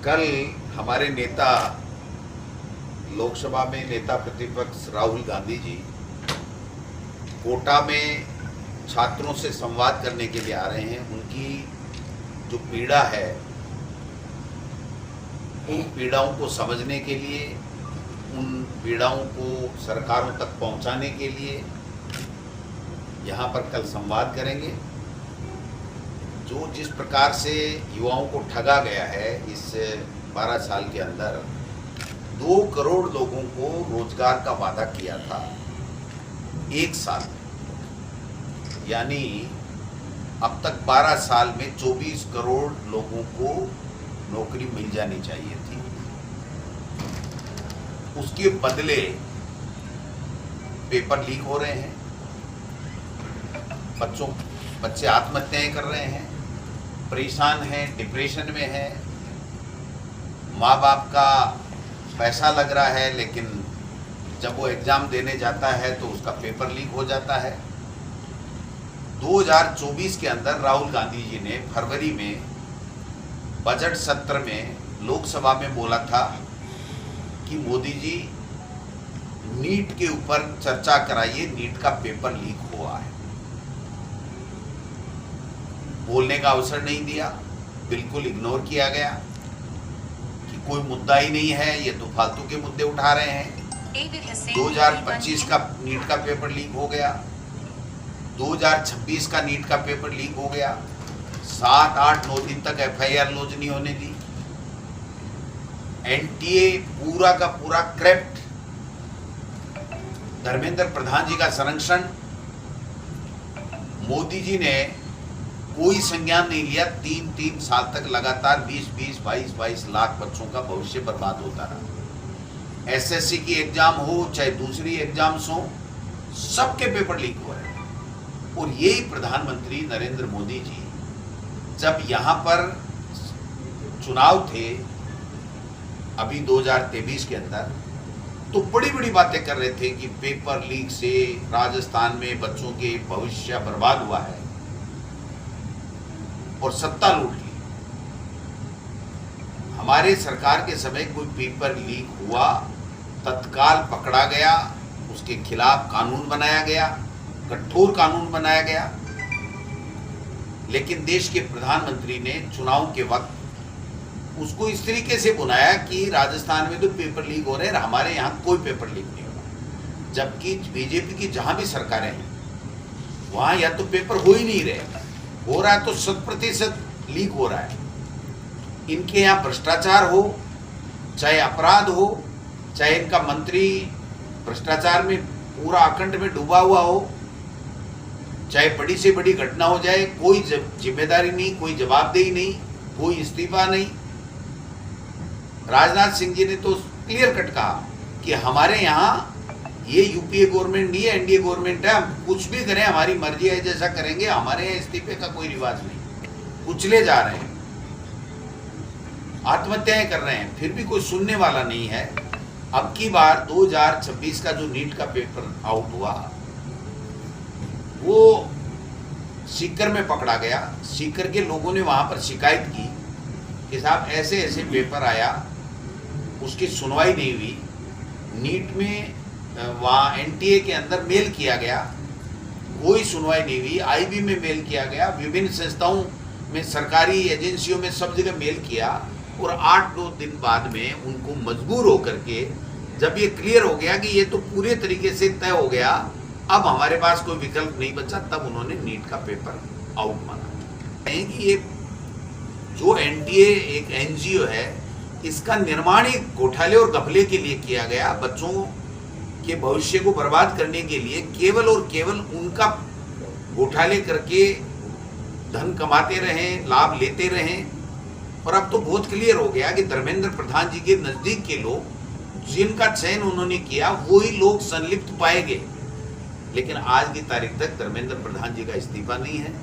कल हमारे नेता लोकसभा में नेता प्रतिपक्ष राहुल गांधी जी कोटा में छात्रों से संवाद करने के लिए आ रहे हैं। उनकी जो पीड़ा है उन पीड़ाओं को समझने के लिए, उन पीड़ाओं को सरकारों तक पहुंचाने के लिए यहाँ पर कल संवाद करेंगे। जो जिस प्रकार से युवाओं को ठगा गया है इस 12 साल के अंदर, 2 करोड़ लोगों को रोजगार का वादा किया था 1 साल में, यानी अब तक 12 साल में 24 करोड़ लोगों को नौकरी मिल जानी चाहिए थी। उसके बदले पेपर लीक हो रहे हैं, बच्चे आत्महत्याएं कर रहे हैं, परेशान हैं, डिप्रेशन में हैं, माँ बाप का पैसा लग रहा है लेकिन जब वो एग्ज़ाम देने जाता है तो उसका पेपर लीक हो जाता है। 2024 के अंदर राहुल गांधी जी ने फरवरी में बजट सत्र में लोकसभा में बोला था कि मोदी जी नीट के ऊपर चर्चा कराइए, नीट का पेपर लीक हुआ है। बोलने का अवसर नहीं दिया, बिल्कुल इग्नोर किया गया कि कोई मुद्दा ही नहीं है, ये तो फालतू के मुद्दे उठा रहे हैं। 2025 का नीट का पेपर लीक हो गया, 2026 का नीट का पेपर लीक हो गया, 7, 8, 9 दिन तक FIR लॉन्च नहीं होने दी। NTA पूरा का पूरा करप्ट, धर्मेंद्र प्रधान जी का संरक्षण, मोदी जी ने कोई संज्ञान नहीं लिया। 3 साल तक लगातार 20 22 लाख बच्चों का भविष्य बर्बाद होता रहा। SSC की एग्जाम हो चाहे दूसरी एग्जाम्स हो, सबके पेपर लीक हो रहे हैं। और यही प्रधानमंत्री नरेंद्र मोदी जी जब यहाँ पर चुनाव थे अभी 2023 के अंदर, तो बड़ी बड़ी बातें कर रहे थे कि पेपर लीक से राजस्थान में बच्चों के भविष्य बर्बाद हुआ है और सत्ता लूट ली। हमारे सरकार के समय कोई पेपर लीक हुआ, तत्काल पकड़ा गया, उसके खिलाफ कानून बनाया गया, कठोर कानून बनाया गया। लेकिन देश के प्रधानमंत्री ने चुनाव के वक्त उसको इस तरीके से बुनाया कि राजस्थान में तो पेपर लीक हो रहे हैं, हमारे यहाँ कोई पेपर लीक नहीं हो रहा। जबकि बीजेपी की जहां भी सरकारें हैं वहां या तो पेपर हो ही नहीं रहे, हो रहा है तो 100% लीक हो रहा है। इनके यहाँ भ्रष्टाचार हो, चाहे अपराध हो, चाहे इनका मंत्री भ्रष्टाचार में पूरा अखंड में डूबा हुआ हो, चाहे बड़ी से बड़ी घटना हो जाए, कोई जिम्मेदारी नहीं, कोई जवाबदेही नहीं, कोई इस्तीफा नहीं। राजनाथ सिंह जी ने तो क्लियर कट कहा कि हमारे यहाँ ये UPA गवर्नमेंट नहीं है, NDA गवर्नमेंट है, हम कुछ भी करें हमारी मर्जी है, जैसा करेंगे, हमारे यहाँ इस्तीफे का कोई रिवाज नहीं। कुचले जा रहे हैं, आत्महत्याएं कर रहे हैं, फिर भी कोई सुनने वाला नहीं है। अब की बार 2026 का जो नीट का पेपर आउट हुआ वो सीकर में पकड़ा गया। सीकर के लोगों ने वहां पर शिकायत की कि साहब ऐसे ऐसे पेपर आया, उसकी सुनवाई नहीं हुई। नीट में वहाँ NTA के अंदर मेल किया गया, कोई सुनवाई नहीं हुई। IB में मेल किया गया, विभिन्न संस्थाओं में, सरकारी एजेंसियों में, सब जगह मेल किया। और 8-9 दिन बाद में उनको मजबूर होकर के जब ये क्लियर हो गया कि ये तो पूरे तरीके से तय हो गया, अब हमारे पास कोई विकल्प नहीं बचा, तब उन्होंने नीट का पेपर आउट माना। कि ये जो NTA एक NGO है, इसका निर्माण एक घोटाले और घपले के लिए किया गया, बच्चों के भविष्य को बर्बाद करने के लिए, केवल और केवल उनका घोटाले करके धन कमाते रहें, लाभ लेते रहें। और अब तो बहुत क्लियर हो गया कि धर्मेंद्र प्रधान जी के नजदीक के लोग जिनका चयन उन्होंने किया वही लोग संलिप्त पाए गए। लेकिन आज की तारीख तक धर्मेंद्र प्रधान जी का इस्तीफा नहीं है,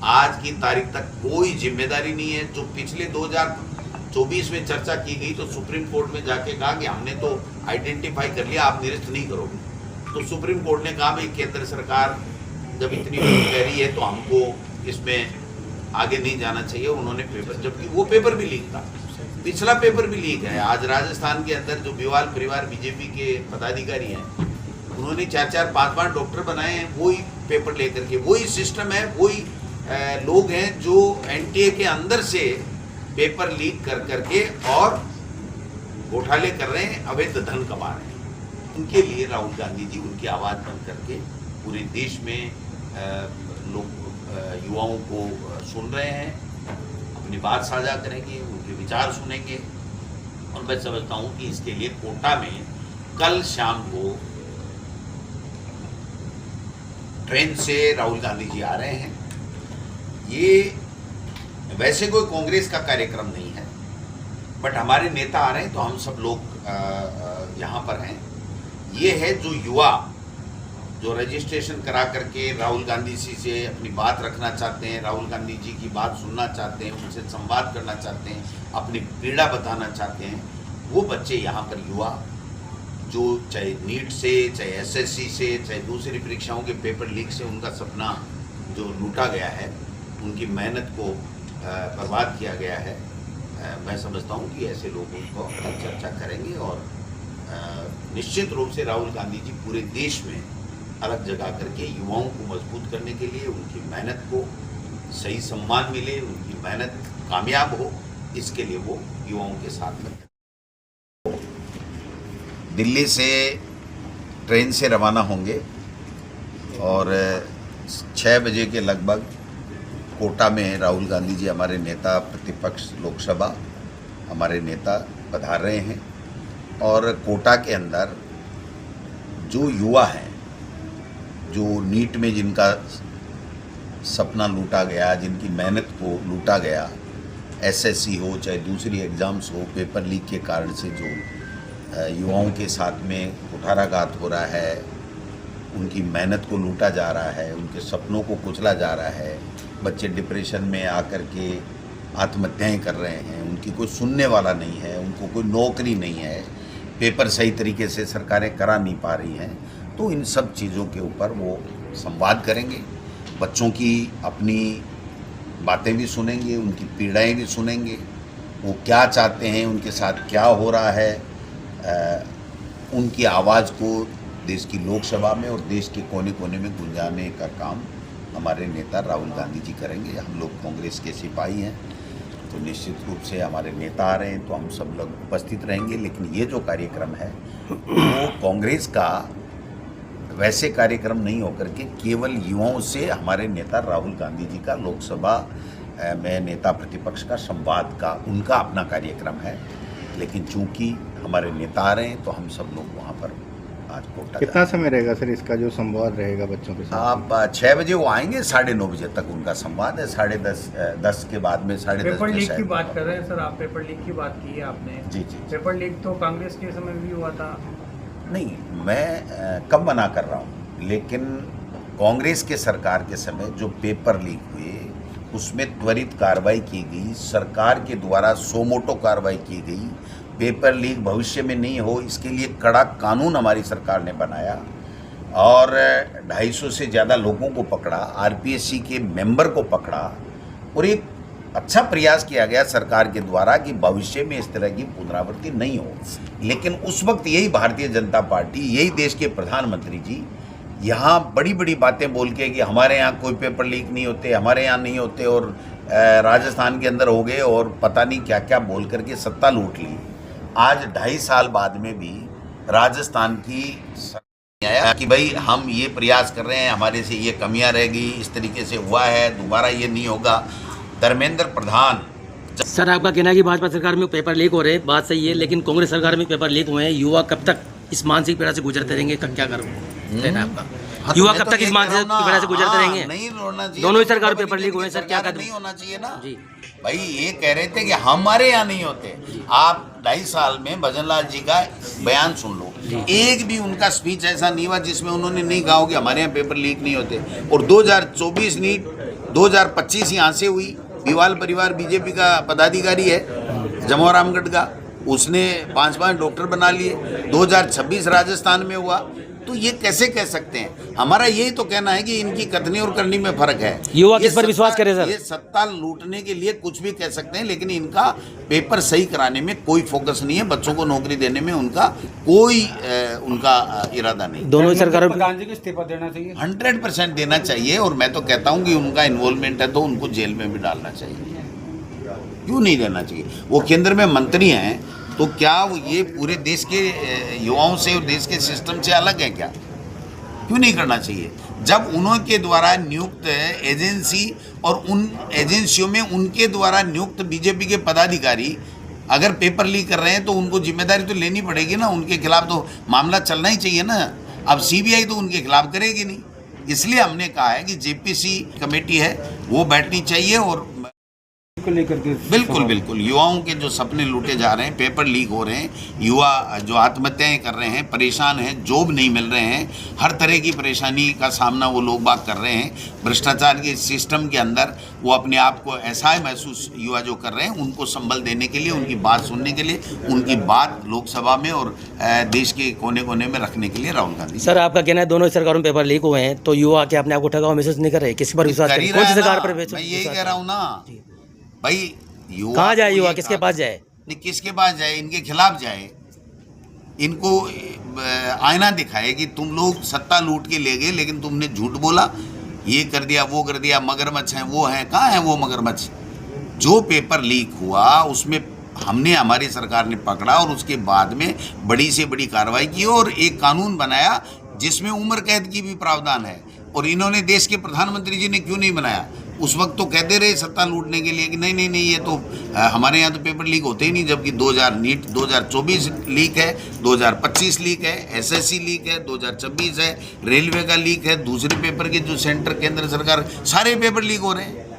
आज की तारीख तक कोई जिम्मेदारी नहीं है। जो पिछले 2024 में चर्चा की गई तो सुप्रीम कोर्ट में जाके कहा कि हमने तो आइडेंटिफाई कर लिया, आप निरस्त नहीं करोगे। तो सुप्रीम कोर्ट ने कहा भाई केंद्र सरकार जब इतनी कह रही है तो हमको इसमें आगे नहीं जाना चाहिए। उन्होंने पेपर, जबकि वो पेपर भी लीक था। पिछला पेपर भी लीक है। आज राजस्थान के अंदर जो बिवाल परिवार बीजेपी के पदाधिकारी हैं, उन्होंने 4-4, 5-5 डॉक्टर बनाए हैं, वही पेपर लेकर के। वही सिस्टम है, वही लोग हैं जो एनटीए के अंदर से पेपर लीक कर करके और घोटाले कर रहे हैं, अवैध धन कमा रहे हैं। उनके लिए राहुल गांधी जी उनकी आवाज़ बन करके पूरे देश में लोग युवाओं को सुन रहे हैं, अपनी बात साझा करेंगे, उनके विचार सुनेंगे। और मैं समझता हूँ कि इसके लिए कोटा में कल शाम को ट्रेन से राहुल गांधी जी आ रहे हैं। ये वैसे कोई कांग्रेस का कार्यक्रम नहीं है, बट हमारे नेता आ रहे हैं तो हम सब लोग यहाँ पर हैं। ये है जो युवा जो रजिस्ट्रेशन करा करके राहुल गांधी जी से अपनी बात रखना चाहते हैं, राहुल गांधी जी की बात सुनना चाहते हैं, उनसे संवाद करना चाहते हैं, अपनी पीड़ा बताना चाहते हैं, वो बच्चे यहाँ पर युवा जो चाहे नीट से, चाहे एसएससी से, चाहे दूसरी परीक्षाओं के पेपर लीक से उनका सपना जो लूटा गया है, उनकी मेहनत को बर्बाद किया गया है। मैं समझता हूँ कि ऐसे लोगों को चर्चा करेंगे और निश्चित रूप से राहुल गांधी जी पूरे देश में अलग जगह करके युवाओं को मजबूत करने के लिए, उनकी मेहनत को सही सम्मान मिले, उनकी मेहनत कामयाब हो, इसके लिए वो युवाओं के साथ में। दिल्ली से ट्रेन से रवाना होंगे और 6 बजे के लगभग कोटा में राहुल गांधी जी, हमारे नेता प्रतिपक्ष लोकसभा, हमारे नेता पधार रहे हैं। और कोटा के अंदर जो युवा हैं, जो नीट में जिनका सपना लूटा गया, जिनकी मेहनत को लूटा गया, एसएससी हो चाहे दूसरी एग्ज़ाम्स हो, पेपर लीक के कारण से जो युवाओं के साथ में कुठाराघात हो रहा है, उनकी मेहनत को लूटा जा रहा है, उनके सपनों को कुचला जा रहा है, बच्चे डिप्रेशन में आकर के आत्महत्याएं कर रहे हैं, उनकी कोई सुनने वाला नहीं है, उनको कोई नौकरी नहीं है, पेपर सही तरीके से सरकारें करा नहीं पा रही हैं। तो इन सब चीज़ों के ऊपर वो संवाद करेंगे, बच्चों की अपनी बातें भी सुनेंगे, उनकी पीड़ाएं भी सुनेंगे, वो क्या चाहते हैं, उनके साथ क्या हो रहा है। उनकी आवाज़ को देश की लोकसभा में और देश के कोने कोने में गुंजाने का काम हमारे नेता राहुल गांधी जी करेंगे। हम लोग कांग्रेस के सिपाही हैं, तो निश्चित रूप से हमारे नेता आ रहे हैं तो हम सब लोग उपस्थित रहेंगे। लेकिन ये जो कार्यक्रम है वो कांग्रेस का वैसे कार्यक्रम नहीं होकर के केवल युवाओं से हमारे नेता राहुल गांधी जी का लोकसभा में नेता प्रतिपक्ष का संवाद का उनका अपना कार्यक्रम है। लेकिन चूंकि हमारे नेता आ रहे हैं तो हम सब लोग वहाँ पर आज कोटा। कितना समय रहेगा सर इसका जो संवाद रहेगा बच्चों के साथ? आप 6 बजे वो आएंगे, 9:30 बजे तक उनका संवाद है। 10:30 के बाद में 10:30 पेपर लीक की बात कर रहे हैं सर आप, पेपर लीक की बात की है आपने। जी। पेपर लीक तो कांग्रेस के समय भी हुआ था। नहीं, मैं कब मना कर रहा हूँ, लेकिन कांग्रेस के सरकार के समय जो पेपर लीक हुए उसमें त्वरित कार्रवाई की गई, सरकार के द्वारा सोमोटो कार्रवाई की गई। पेपर लीक भविष्य में नहीं हो इसके लिए कड़ा कानून हमारी सरकार ने बनाया और 250 से ज़्यादा लोगों को पकड़ा, आरपीएससी के मेंबर को पकड़ा और एक अच्छा प्रयास किया गया सरकार के द्वारा कि भविष्य में इस तरह की पुनरावृत्ति नहीं हो। लेकिन उस वक्त यही भारतीय जनता पार्टी, यही देश के प्रधानमंत्री जी यहाँ बड़ी बड़ी बातें बोल के कि हमारे यहाँ कोई पेपर लीक नहीं होते, हमारे यहाँ नहीं होते, और राजस्थान के अंदर हो गए और पता नहीं क्या क्या बोल करके सत्ता लूट ली। आज 2.5 साल बाद में भी राजस्थान की आया कि भाई हम ये प्रयास कर रहे हैं, हमारे से ये कमियां रह गई, इस तरीके से हुआ है, दोबारा ये नहीं होगा। धर्मेंद्र प्रधान सर, आपका कहना है कि भाजपा सरकार में पेपर लीक हो रहे हैं, बात सही है, लेकिन कांग्रेस सरकार में पेपर लीक हुए हैं। युवा कब तक इस मानसिक पीड़ा से गुजरते रहेंगे, क्या कहना आपका? युवा कब तक इस मानसिक पीड़ा से गुजरते रहेंगे? नहीं रोना चाहिए, दोनों ही सरकार पेपर लीक हुए हैं सर, क्या नहीं होना चाहिए ना जी भाई। ये कह रहे थे कि हमारे यहाँ नहीं होते। आप 2.5 साल में भजनलाल जी का बयान सुन लो, एक भी उनका स्पीच ऐसा नहीं हुआ जिसमें उन्होंने नहीं कहा हो कि हमारे यहाँ पेपर लीक नहीं होते। और 2024 नीट 2025 यहाँ से हुई। बिवाल परिवार बीजेपी का पदाधिकारी है जमोरामगढ़ का, उसने 5-5 डॉक्टर बना लिए। 2026 राजस्थान में हुआ, तो ये कैसे कह सकते हैं? हमारा यही तो कहना है कि इनकी कथनी और करनी में फर्क है। युवा ये किस पर विश्वास करे सर? ये सत्ता लूटने के लिए कुछ भी कह सकते हैं, लेकिन इनका पेपर सही कराने में कोई फोकस नहीं है। बच्चों को नौकरी देने में उनका कोई उनका इरादा नहीं। दोनों ही सरकारों प्रधान जी को इस्तीफा देना चाहिए। 100% देना चाहिए। और मैं तो कहता हूं कि उनका इन्वॉल्वमेंट है तो उनको जेल में भी डालना चाहिए। क्यों नहीं देना चाहिए? वो केंद्र में मंत्री हैं, तो क्या वो ये पूरे देश के युवाओं से और देश के सिस्टम से अलग है क्या? क्यों नहीं करना चाहिए? जब उनके द्वारा नियुक्त एजेंसी और उन एजेंसियों में उनके द्वारा नियुक्त बीजेपी के पदाधिकारी अगर पेपर लीक कर रहे हैं तो उनको जिम्मेदारी तो लेनी पड़ेगी ना। उनके खिलाफ तो मामला चलना ही चाहिए ना। अब सीबीआई तो उनके खिलाफ करेगी नहीं। इसलिए हमने कहा है कि जेपीसी कमेटी है वो बैठनी चाहिए। और को लेकर के बिल्कुल बिल्कुल युवाओं के जो सपने लूटे जा रहे हैं, पेपर लीक हो रहे हैं, युवा जो आत्महत्याएं कर रहे हैं, परेशान हैं, जॉब नहीं मिल रहे हैं, हर तरह की परेशानी का सामना वो लोग बात कर रहे हैं। भ्रष्टाचार के सिस्टम के अंदर वो अपने आप को ऐसा महसूस युवा जो कर रहे हैं, उनको संबल देने के लिए, उनकी बात सुनने के लिए, उनकी बात लोकसभा में और देश के कोने कोने में रखने के लिए राहुल गांधी। सर आपका कहना है दोनों ही सरकारों में पेपर लीक हुए हैं, तो युवा के अपने आप को ठगा महसूस नहीं कर रहे? किसी पर विश्वास करें? कौन सी सरकार पर मैं यही कह रहा हूँ ना भाई। युवा कहाँ जाए? युवा किसके पास जाए? नहीं, किसके पास जाए? इनके खिलाफ जाए, इनको आईना दिखाए कि तुम लोग सत्ता लूट के ले गए, लेकिन तुमने झूठ बोला, ये कर दिया, वो कर दिया, मगरमच्छ हैं, वो हैं। कहाँ है वो मगरमच्छ? जो पेपर लीक हुआ उसमें हमने, हमारी सरकार ने पकड़ा और उसके बाद में बड़ी से बड़ी कार्रवाई की और एक कानून बनाया जिसमें उम्र कैद की भी प्रावधान है। और इन्होंने, देश के प्रधानमंत्री जी ने क्यों नहीं बनाया? उस वक्त तो कहते रहे सत्ता लूटने के लिए कि नहीं नहीं नहीं, ये तो हमारे यहाँ तो पेपर लीक होते ही नहीं, जबकि 2024 लीक है, 2025 लीक है, एसएससी लीक है, 2026 है, रेलवे का लीक है, दूसरे पेपर के जो सेंटर केंद्र सरकार, सारे पेपर लीक हो रहे हैं।